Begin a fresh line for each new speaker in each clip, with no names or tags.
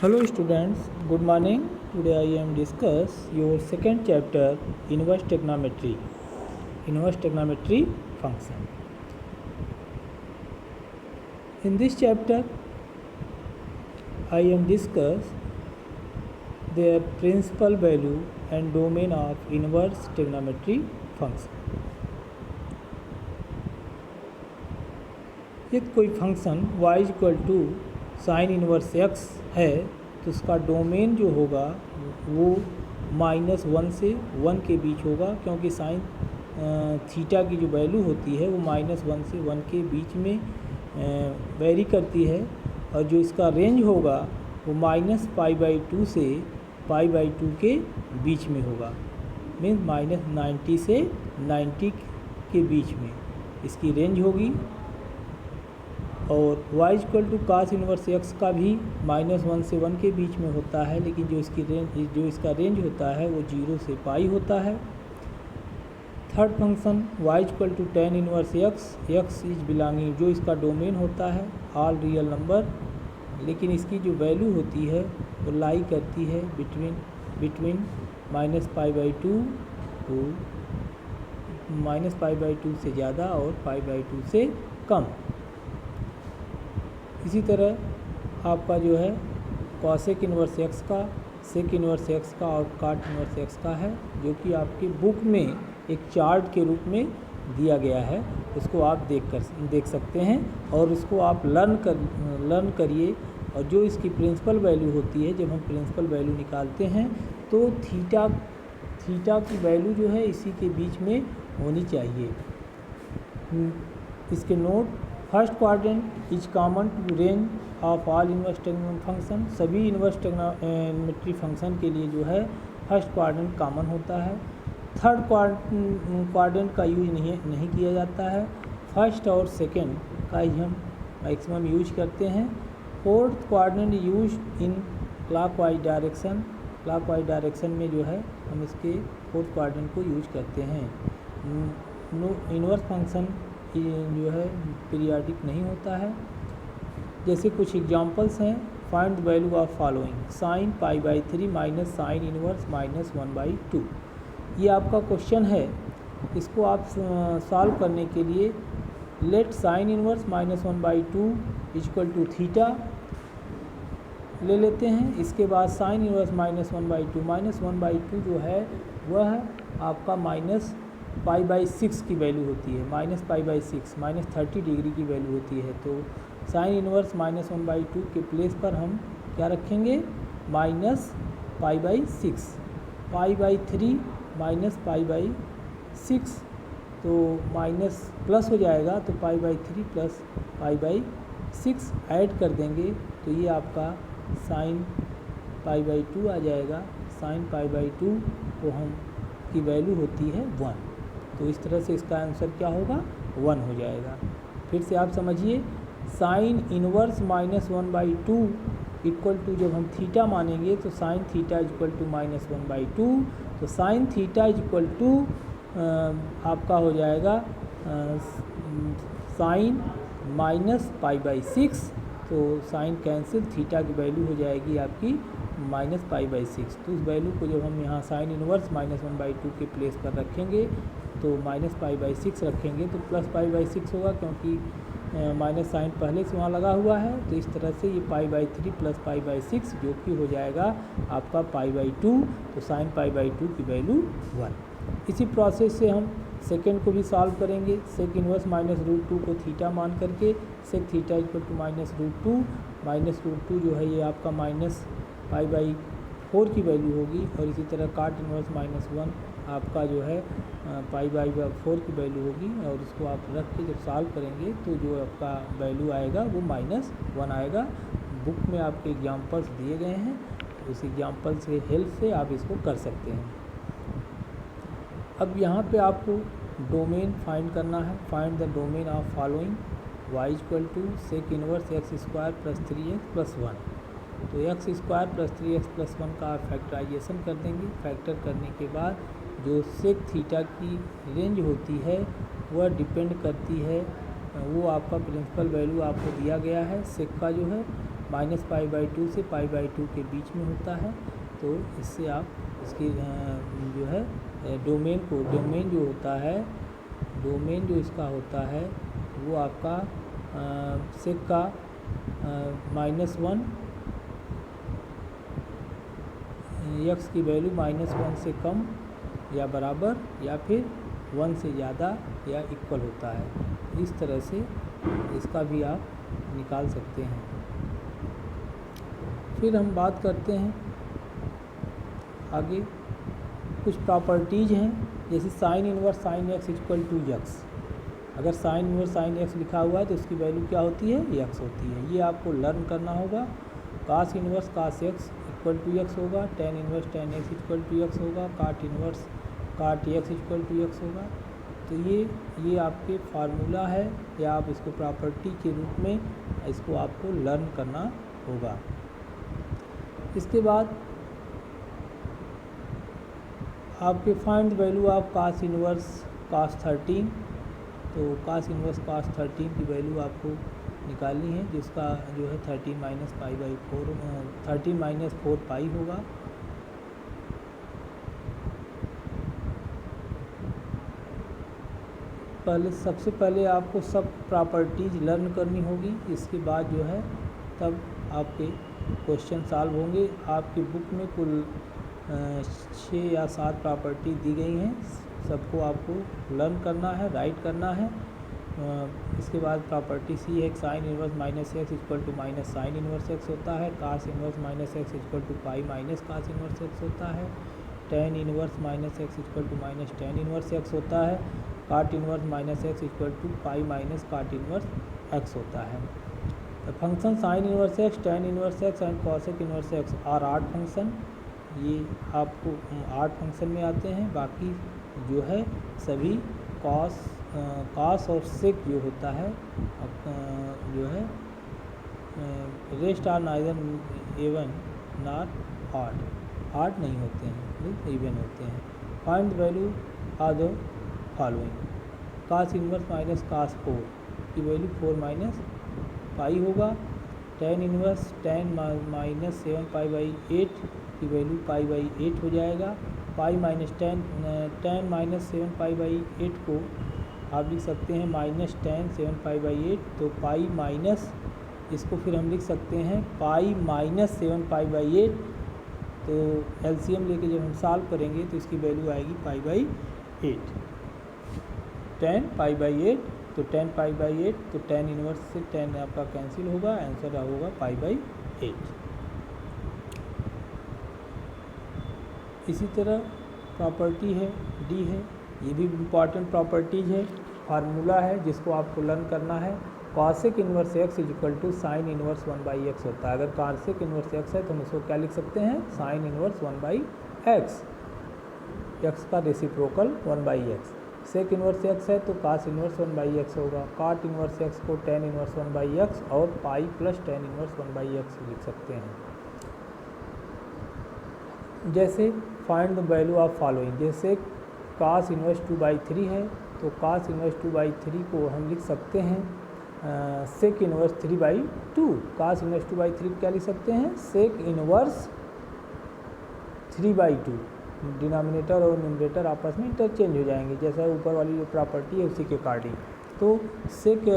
Hello students, good morning. Today I am discuss your second chapter inverse trigonometry function. In this chapter I am discuss their principal value and domain of inverse trigonometry function. यदि कोई function y equal to sine inverse x है तो उसका domain जो होगा वो -1 से 1 के बीच होगा, क्योंकि साइन थीटा की जो वैल्यू होती है वो -1 से 1 के बीच में वेरी करती है, और जो इसका रेंज होगा वो -π/2 से π/2 के बीच में होगा, मीन्स -90 से 90 के बीच में इसकी रेंज होगी। और y equal to cos inverse x का भी -1 से 1 के बीच में होता है, लेकिन जो इसका रेंज होता है वो 0 से पाई होता है। Third function y equal to tan inverse x is belonging, जो इसका डोमेन होता है ऑल रियल नंबर, लेकिन इसकी जो वैल्यू होती है वो लाई करती है बिटवीन -π/2 टू -π/2 से ज़्यादा और π/2 से कम। इसी तरह आपका जो है कॉसेक इनवर्स x का, सेक इनवर्स x का और काट इनवर्स x का है, जो कि आपकी बुक में एक चार्ट के रूप में दिया गया है। उसको आप देख सकते हैं और उसको आप लर्न करिए। और जो इसकी प्रिंसिपल वैल्यू होती है, जब हम प्रिंसिपल वैल्यू निकालते हैं तो थीटा की वैल्यू जो है इसी के बीच में होनी चाहिए। इसके note, first quadrant is common to range of all inverse trigonometry function, सभी इनवर्स ट्रिग्नोमेट्री फंक्शन के लिए जो है फर्स्ट क्वाड्रेंट कॉमन होता है। थर्ड क्वाड्रेंट का यूज नहीं किया जाता है, फर्स्ट और सेकंड का ही हम मैक्सिमम यूज करते हैं। Fourth quadrant use in clockwise direction, clockwise direction में जो है हम इसके फोर्थ क्वाड्रेंट को यूज करते हैं। इनवर्स फंक्शन जो है पीरियाडिक नहीं होता है। जैसे कुछ एग्जांपल्स हैं, find the value of following sine π/3 minus sine inverse -1/2। ये आपका क्वेश्चन है, इसको आप सॉल्व करने के लिए let sine inverse -1/2 equal to theta ले लेते हैं। इसके बाद साइन इनवर्स -1/2 जो है वह आपका -π/6 की वैल्यू होती है, -π/6 -30 डिग्री की वैल्यू होती है। तो साइन इनवर्स -1/2 के प्लेस पर हम क्या रखेंगे, -π/6, π/3 -π/6, तो माइनस प्लस हो जाएगा, तो π/3 प्लस π/6 ऐड कर देंगे तो ये आपका साइन π/2 आ जाएगा। साइन π/2 को हम की वैल्यू होती है 1, तो इस तरह से इसका आंसर क्या होगा, 1 हो जाएगा। फिर से आप समझिए, साइन इनवर्स -1/2 इक्वल टू, जब हम थीटा मानेंगे तो साइन थीटा इक्वल टू -1/2, तो साइन थीटा इक्वल टू आपका हो जाएगा साइन -π/6, तो साइन कैंसिल, थीटा की वैल्यू हो जाएगी आपकी -π/6। तो उस वैल्यू को जब हम यहाँ साइन इनवर्स -1/2 के प्लेस पर रखेंगे तो -π/6 रखेंगे तो +π/6 होगा, क्योंकि माइनस साइन पहले से वहाँ लगा हुआ है। तो इस तरह से ये π/3 प्लस π/6 जो कि हो जाएगा आपका π/2, तो साइन π/2 की वैल्यू 1। इसी प्रोसेस से हम सेकेंड को भी सॉल्व करेंगे। सेक इनवर्स -√2 को थीटा मान करके सेक थीटा इक्वल टू -√2 जो है ये आपका -π/4 की वैल्यू होगी। और इसी तरह काट इनवर्स -1 आपका जो है π/4 की वैल्यू होगी, और इसको आप रख के जब सॉल्व करेंगे तो जो आपका वैल्यू आएगा वो -1 आएगा। बुक में आपके एग्जांपल्स दिए गए हैं, उस एग्जांपल्स के हेल्प से आप इसको कर सकते हैं। अब यहाँ पे आपको डोमेन फाइंड करना है। Find the domain of following y equal to sec inverse x² + 3x + 1। तो x² + 3x + 1 का आप फैक्टराइजेशन कर देंगे। फैक्टर करने के बाद जो सेक थीटा की रेंज होती है वह डिपेंड करती है, वो आपका प्रिंसिपल वैल्यू आपको दिया गया है सेक का जो है -π/2 से π/2 के बीच में होता है। तो इससे आप इसकी जो है डोमेन जो होता है, डोमेन जो इसका होता है वो आपका सेक का -1 x की वैल्यू -1 से कम या बराबर या फिर 1 से ज़्यादा या इक्वल होता है। इस तरह से इसका भी आप निकाल सकते हैं। फिर हम बात करते हैं आगे कुछ प्रॉपर्टीज़ हैं, जैसे sine inverse sine x equal to x। अगर साइन इनवर्स साइन x लिखा हुआ है तो उसकी वैल्यू क्या होती है, x होती है। ये आपको लर्न करना होगा। Cos inverse cos x equal to x होगा, tan inverse tan x equal to x होगा, काट इनवर्स काट x इक्वल टू x होगा। तो ये आपके फार्मूला है या आप इसको प्रॉपर्टी के रूप में इसको आपको लर्न करना होगा। इसके बाद आपके find value of cos inverse cos 13। तो कास इनवर्स कास 13 की वैल्यू आपको निकालनी है, जिसका जो है 13 - π/4 13 - 4 पाई होगा। सबसे पहले आपको सब प्रॉपर्टीज़ लर्न करनी होगी। इसके बाद जो है तब आपके क्वेश्चन सॉल्व होंगे। आपकी बुक में कुल 6 या 7 प्रॉपर्टी दी गई हैं, सबको आपको लर्न करना है, राइट करना है। इसके बाद प्रॉपर्टी सी है, sine inverse -x equal to sine inverse x होता है। Cos inverse -x equal to pi minus cos inverse x होता है। Tan inverse -x equal to tan inverse x होता है। Cot inverse -x equal to pi minus cot inverse x होता है। The function sine inverse x, tan inverse x and cosec inverse x are odd function. ये आपको art function में आते हैं। बाकी जो है सभी कॉस और सेक जो होता है जो है rest are neither even not odd नहीं होते हैं, इवन होते हैं। Find value are the following. Cos inverse minus cos 4 की वैल्यू 4 - पाई होगा। टेन इनवर्स टेन - 7 π/8 की वैल्यू π/8 हो जाएगा। पाई माइनस टेन 7 π/8 को आप लिख सकते हैं -10 7 π/8। तो पाई माइनस इसको फिर हम लिख सकते हैं पाई -7 π/8। तो एलसीएम लेके जब हम सॉल्व करेंगे तो इसकी वैल्यू आएगी π/8। 10 π/8 तो 10 π/8 तो 10 इनवर्स से 10 आपका कैंसिल होगा, आंसर होगा π/8। इसी तरह प्रॉपर्टी है डी है, ये भी इम्पॉर्टेंट प्रॉपर्टीज़ है, फार्मूला है जिसको आपको लर्न करना है। Cosec inverse x equal to sine inverse 1/x होता है। अगर कॉसेक इनवर्स x है तो हम इसको क्या लिख सकते हैं, साइन इनवर्स 1/x, x का reciprocal 1/x। Sec inverse x है तो कास इनवर्स 1/x होगा। काट इनवर्स x को टेन इनवर्स 1/x और pi plus tan inverse 1/x लिख सकते हैं। जैसे find the value of following, जैसे कास इनवर्स 2/3 है तो कास इनवर्स 2/3 को हम लिख सकते हैं सेक इनवर्स 3/2। कास इनवर्स 2/3 क्या लिख सकते हैं, सेक इनवर्स 3/2। डिनोमिनेटर और न्यूमरेटर आपस में इंटरचेंज हो जाएंगे, जैसा ऊपर वाली जो प्रॉपर्टी है उसी के अकॉर्डिंग। तो सेक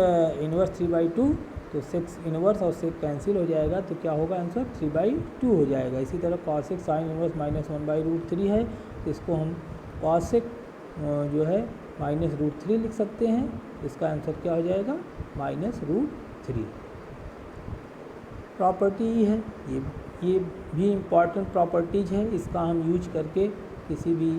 इनवर्स 3/2 तो सेक इनवर्स और सेक कैंसिल हो जाएगा, तो क्या होगा आंसर 3/2 हो जाएगा। इसी तरह कॉसेक साइन इनवर्स -1/√3 है तो इसको हम कॉसेक जो है -√3 लिख सकते हैं, इसका आंसर क्या हो जाएगा -√3। प्रॉपर्टी है ये भी इम्पॉर्टेंट प्रॉपर्टीज़ है, इसका हम यूज करके किसी भी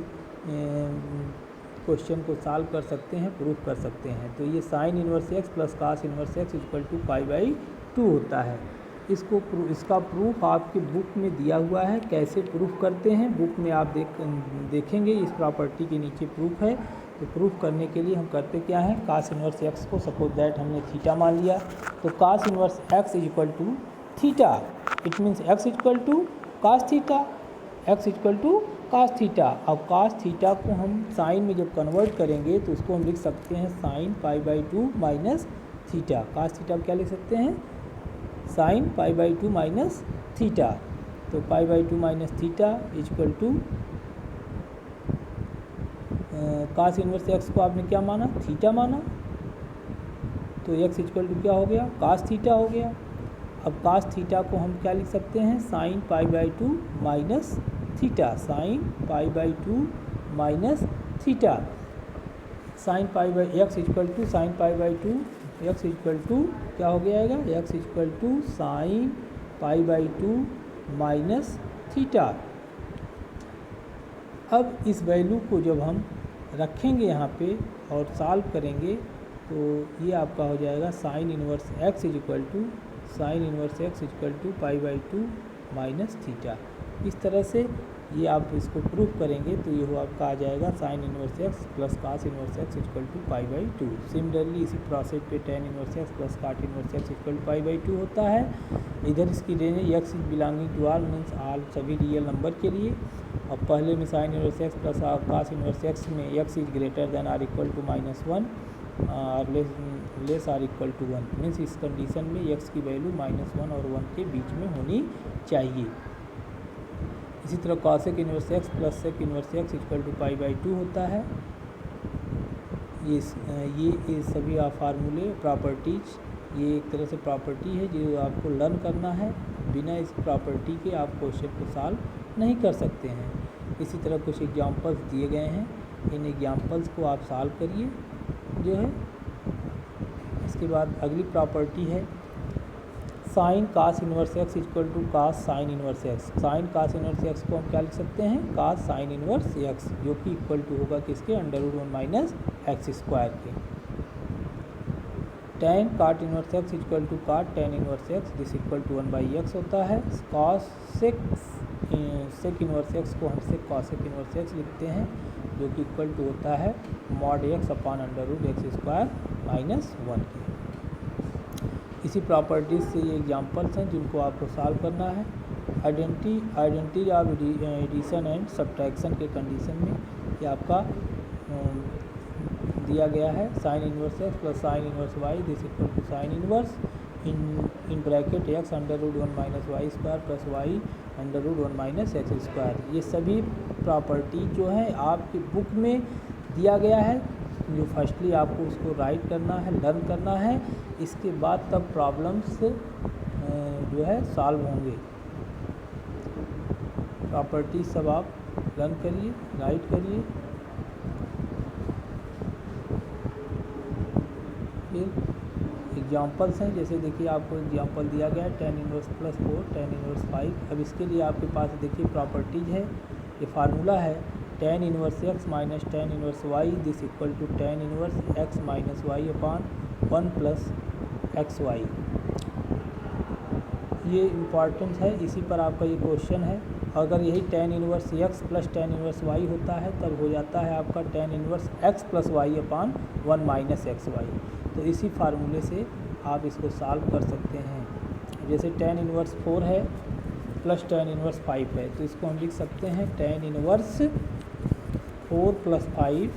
क्वेश्चन को सॉल्व कर सकते हैं, प्रूफ कर सकते हैं। तो ये sine inverse x plus cos inverse x equal to π/2 होता है। इसका प्रूफ आपकी बुक में दिया हुआ है, कैसे प्रूफ करते हैं बुक में आप देखेंगे। इस प्रॉपर्टी के नीचे प्रूफ है। तो प्रूफ करने के लिए हम करते क्या है, कास इनवर्स x को सपोज दैट हमने थीटा मान लिया, तो cos inverse x equal to theta, it means x equal to cos theta, x equal to cos theta. अब कास थीटा को हम साइन में जब कन्वर्ट करेंगे तो उसको हम लिख सकते हैं sine π/2 minus theta. Cos theta क्या लिख सकते हैं, sine pi by 2 minus theta. तो pi by 2 minus theta equal to cos inverse x को आपने क्या माना, थीटा माना, तो एक्स इक्वल टू क्या हो गया, कास थीटा हो गया। अब कास थीटा को हम क्या लिख सकते हैं, sine pi by 2 minus theta, sine pi by 2 minus theta. Sine pi by x equal to sine pi by 2, x equal to क्या हो जाएगा, x equal to sine pi by 2 minus theta. अब इस वैल्यू को जब हम रखेंगे यहाँ पे और सॉल्व करेंगे तो ये आपका हो जाएगा sine inverse x is equal to sine inverse x equal to pi by 2 minus theta. इस तरह से ये आप इसको प्रूफ करेंगे तो ये हो आपका आ जाएगा sine inverse x plus cos inverse x equal to pi by 2। Similarly इसी प्रोसेस पे tan inverse x plus cot inverse x equal to pi by 2 होता है। इधर इसकी रेंज है x is belonging to all means all सभी real number के लिए। और पहले में sine inverse x plus cos inverse x में x is greater than or equal to -1 और less or equal to 1 means इस कंडीशन में एक्स की वैल्यू -1 और 1 के बीच में होनी चाहिए। इसी तरह cosec inverse x plus sec inverse x equal to pi by 2 होता है। ये सभी फार्मूले प्रॉपर्टीज, ये एक तरह से प्रॉपर्टी है जो आपको लर्न करना है, बिना इस प्रॉपर्टी के आप क्वेश्चन को सॉल्व नहीं कर सकते हैं। इसी तरह कुछ एग्जांपल्स दिए गए हैं, इन एग्जांपल्स को आप सॉल्व करिए जो है। इसके बाद अगली प्रॉपर्टी है sine cos inverse x equal to cos sine inverse x. Sine cos inverse x को हम क्या लिख सकते हैं, कास साइन इनवर्स एक्स, जो कि इक्वल टू होगा किसके, √1 माइनस एक्स स्क्वायर के। Tan cot inverse x equal to cot tan inverse x, this equal to 1/x होता है। कॉस सेक इनवर्स एक्स को हम सेक कॉसेक इनवर्स एक्स लिखते हैं, जो कि इक्वल टू होता है mod x upon √x square minus 1 के। इसी प्रॉपर्टीज़ से ये एग्जांपल्स हैं जिनको आपको सॉल्व करना है। Identity of addition and subtraction के कंडीशन में ये आपका दिया गया है sine inverse x plus sine inverse y, this equal to sine inverse in bracket x √1 minus y square plus y √1 minus x square. ये सभी प्रॉपर्टी जो है आपकी बुक में दिया गया है, जो फर्स्टली आपको उसको राइट करना है, लर्न करना है, इसके बाद तब प्रॉब्लम्स जो है सॉल्व होंगे। प्रॉपर्टी सब आप लर्न करिए, राइट करिए। फिर एग्जांपल्स हैं, जैसे देखिए आपको एग्जांपल दिया गया है tan inverse plus 4 tan inverse 5। अब इसके लिए आपके पास देखिए प्रॉपर्टीज है, ये फार्मूला है tan inverse x minus tan inverse y, this equal to tan inverse x minus y upon 1 plus x y. ये इम्पॉर्टेंट है, इसी पर आपका ये क्वेश्चन है। अगर यही tan inverse x plus tan inverse y होता है तब हो जाता है आपका tan inverse x plus y upon 1 minus x y. तो इसी फार्मूले से आप इसको सॉल्व कर सकते हैं। जैसे टेन इनवर्स 4 है प्लस टेन इनवर्स 5 है, तो इसको हम लिख सकते हैं tan inverse 4 plus 5,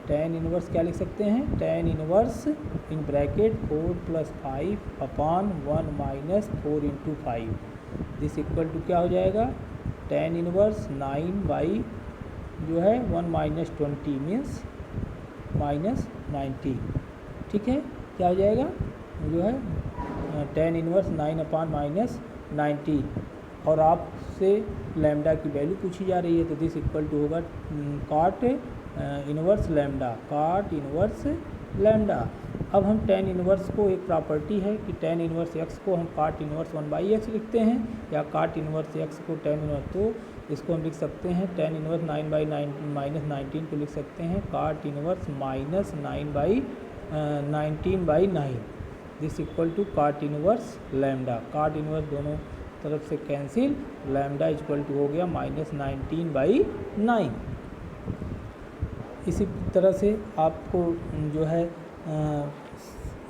tan inverse क्या लिख सकते हैं, tan inverse in bracket 4 plus 5 upon 1 minus 4 into 5, this equal to क्या हो जाएगा, टेन इनवर्स 9 बाई जो है 1 माइनस 20 मीन्स माइनस 90। ठीक है, क्या हो जाएगा जो है टेन इनवर्स 9 अपॉन माइनस 90। और आपसे लैम्डा की वैल्यू पूछी जा रही है, तो दिस इक्वल टू होगा cot inverse lambda, cot inverse lambda. अब हम टेन इनवर्स को, एक प्रॉपर्टी है कि टेन इनवर्स एक्स को हम कॉट इनवर्स 1/x लिखते हैं, या कॉट इनवर्स एक्स को टेन इनवर्स, तो इसको हम लिख सकते हैं टेन इनवर्स 9/9 माइनस 19 को लिख सकते हैं cot inverse minus 9/19/9, this equal to cot inverse lambda. Cot inverse दोनों तरफ से कैंसिल, लैम्डा इक्वल टू हो गया माइनस 19/9। इसी तरह से आपको जो है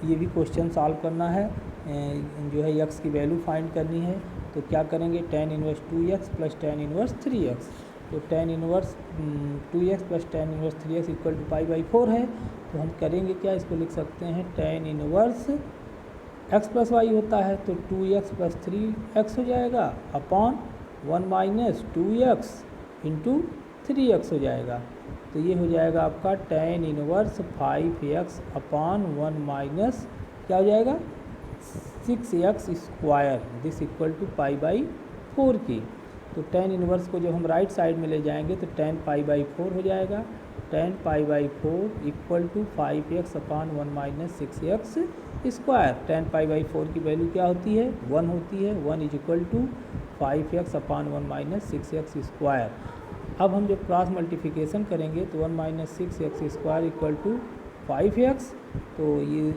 ये भी क्वेश्चन सॉल्व करना है, जो है एक्स की वैल्यू फाइंड करनी है। तो क्या करेंगे, tan inverse 2x plus tan inverse 3x, तो tan inverse 2x plus tan inverse 3x equal to pi by 4 है। तो हम करेंगे क्या, इसको लिख सकते हैं tan inverse x plus y होता है तो 2x प्लस 3x हो जाएगा upon 1 minus 2x into 3x हो जाएगा। तो ये हो जाएगा आपका tan inverse 5x upon 1 minus क्या हो जाएगा 6x square this equal to pi by 4 की। तो tan इनवर्स को जब हम राइट साइड में ले जाएंगे तो tan पाई बाई 4 हो जाएगा। tan pi by 4 equal to 5x upon 1 minus 6x square. tan pi by 4 की वैल्यू क्या होती है 1 होती है। 1 is equal to 5x upon 1 minus 6x square. अब हम जब क्रॉस मल्टीप्लिकेशन करेंगे तो 1 minus 6x square equal to 5x, तो ये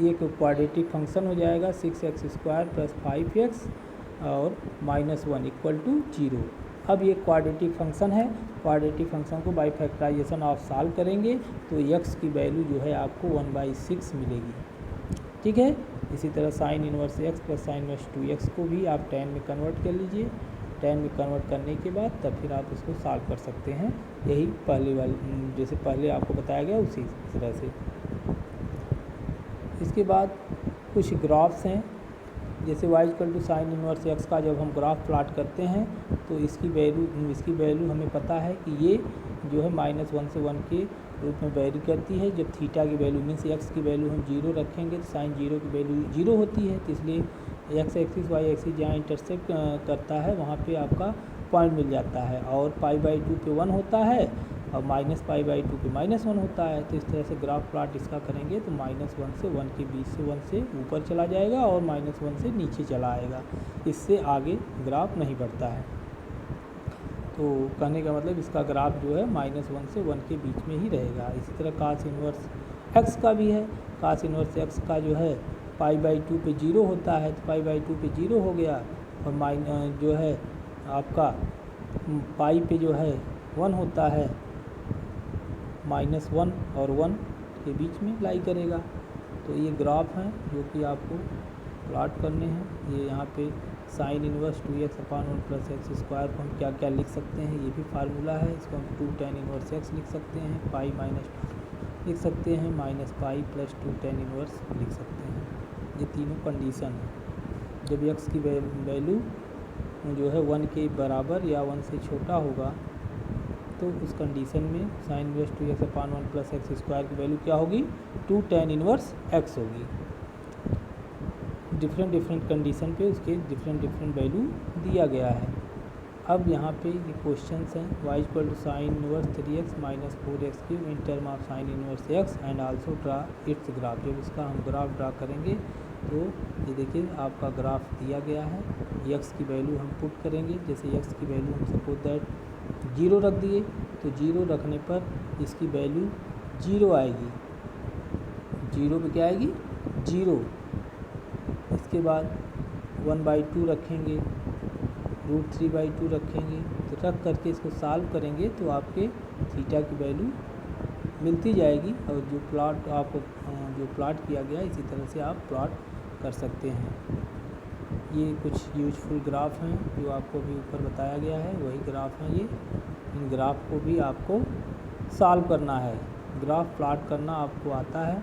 एक क्वाड्रेटिक फंक्शन हो जाएगा 6x स्क्वायर प्लस 5x और माइनस 1 इक्वल टू 0। अब ये क्वाड्रेटिक फंक्शन है, क्वाड्रेटिक फंक्शन को बाई फैक्टराइजेशन आप सॉल्व करेंगे तो x की वैल्यू जो है आपको 1/6 मिलेगी। ठीक है, इसी तरह sign inverse x plus sine inverse 2x को भी आप tan में कन्वर्ट कर लीजिए। tan में कन्वर्ट करने के बाद तब फिर आप इसको सॉल्व कर सकते हैं, यही पहले वाली जैसे पहले आपको बताया गया उसी तरह से। इसके बाद कुछ ग्राफ्स हैं, जैसे y equal to sine inverse x का जब हम ग्राफ प्लॉट करते हैं तो इसकी वैल्यू हमें पता है कि ये जो है -1 से 1 के रूप में वेरी करती है। जब थीटा की वैल्यू मीन्स x की वैल्यू हम 0 रखेंगे तो साइन 0 की वैल्यू 0 होती है, तो इसलिए x एक्सिस y एक्सिस जहाँ इंटरसेक्ट करता है वहाँ पे आपका पॉइंट मिल जाता है। और पाई बाई 2 पे 1 होता है और माइनस पाई बाई 2 पे -1 होता है। तो इस तरह से ग्राफ प्लॉट इसका करेंगे तो -1 से 1 के बीच से 1 से ऊपर चला जाएगा और -1 से नीचे चला आएगा, इससे आगे ग्राफ नहीं बढ़ता है। तो कहने का मतलब इसका ग्राफ जो है -1 से 1 के बीच में ही रहेगा। इसी तरह कास इनवर्स x का भी है, कास इनवर्स x का जो है पाई बाई 2 पे 0 होता है तो पाई बाई 2 पे 0 हो गया और जो है आपका पाई पे जो है 1 होता है, -1 और 1 के बीच में लाई करेगा। तो ये ग्राफ हैं जो कि आपको प्लॉट करने हैं। ये यहाँ पे sine inverse 2x upon 1 plus x square को हम क्या क्या लिख सकते हैं, ये भी फार्मूला है। इसको हम 2 tan इनवर्स x लिख सकते हैं, पाई माइनस लिख सकते हैं, minus pi plus 2 tan inverse लिख सकते हैं। ये तीनों कंडीशन है। जब x की वैल्यू जो है 1 के बराबर या 1 से छोटा होगा तो उस कंडीशन में sine inverse 2x upon 1 plus x square की वैल्यू क्या होगी 2 tan इनवर्स x होगी। डिफरेंट कंडीशन पे उसके डिफरेंट वैल्यू दिया गया है। अब यहाँ पे ये क्वेश्चंस हैं, y equal to sine inverse 3x minus 4x cube in term of sine inverse x and also draw its graph. जब इसका हम ग्राफ ड्रा करेंगे तो ये देखिए आपका ग्राफ दिया गया है। x की वैल्यू हम पुट करेंगे, जैसे x की वैल्यू हम सपोज दैट 0 रख दिए तो 0 रखने पर इसकी वैल्यू 0 आएगी। 0 पे क्या आएगी 0। इसके बाद 1/2 रखेंगे, √3/2 रखेंगे, तो रख करके इसको सॉल्व करेंगे तो आपके थीटा की वैल्यू मिलती जाएगी। और जो प्लॉट आपको जो प्लॉट किया गया इसी तरह से आप प्लॉट कर सकते हैं। ये कुछ यूजफुल ग्राफ हैं जो आपको भी ऊपर बताया गया है, वही ग्राफ हैं ये। इन ग्राफ को भी आपको सॉल्व करना है, ग्राफ प्लॉट करना आपको आता है।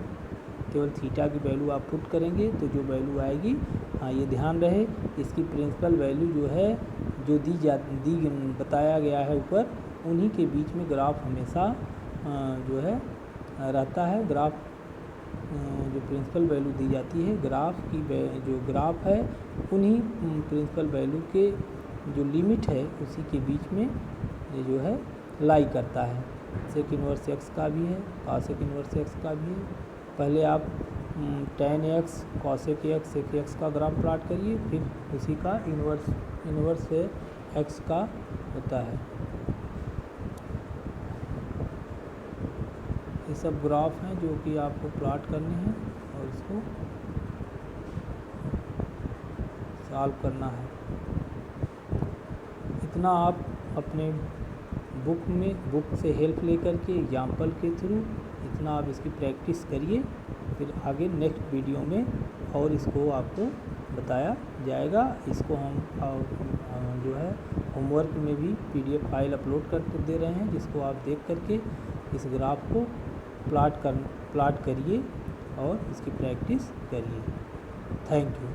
केवल थीटा की वैल्यू आप पुट करेंगे तो जो वैल्यू आएगी, हाँ ये ध्यान रहे इसकी प्रिंसिपल वैल्यू जो है जो दी बताया गया है ऊपर, उन्हीं के बीच में ग्राफ हमेशा जो है रहता है। ग्राफ जो प्रिंसिपल वैल्यू दी जाती है, ग्राफ की जो ग्राफ है उन्हीं प्रिंसिपल वैल्यू के जो लिमिट है उसी के बीच में ये जो है लाई करता है। सेक इनवर्स एक्स का भी है, कॉसेक इनवर्स एक्स का भी है। पहले आप tan x कॉसेक x सेक x का ग्राफ प्लॉट करिए, फिर उसी का इनवर्स से x का होता है। ये सब ग्राफ हैं जो कि आपको प्लॉट करने हैं और इसको सॉल्व करना है। इतना आप अपने बुक से हेल्प लेकर के एग्जाम्पल के थ्रू इतना आप इसकी प्रैक्टिस करिए, फिर आगे नेक्स्ट वीडियो में और इसको आपको बताया जाएगा। इसको हम जो है होमवर्क में भी PDF फाइल अपलोड कर दे रहे हैं, जिसको आप देख करके इस ग्राफ को प्लॉट करिए और इसकी प्रैक्टिस करिए। Thank you.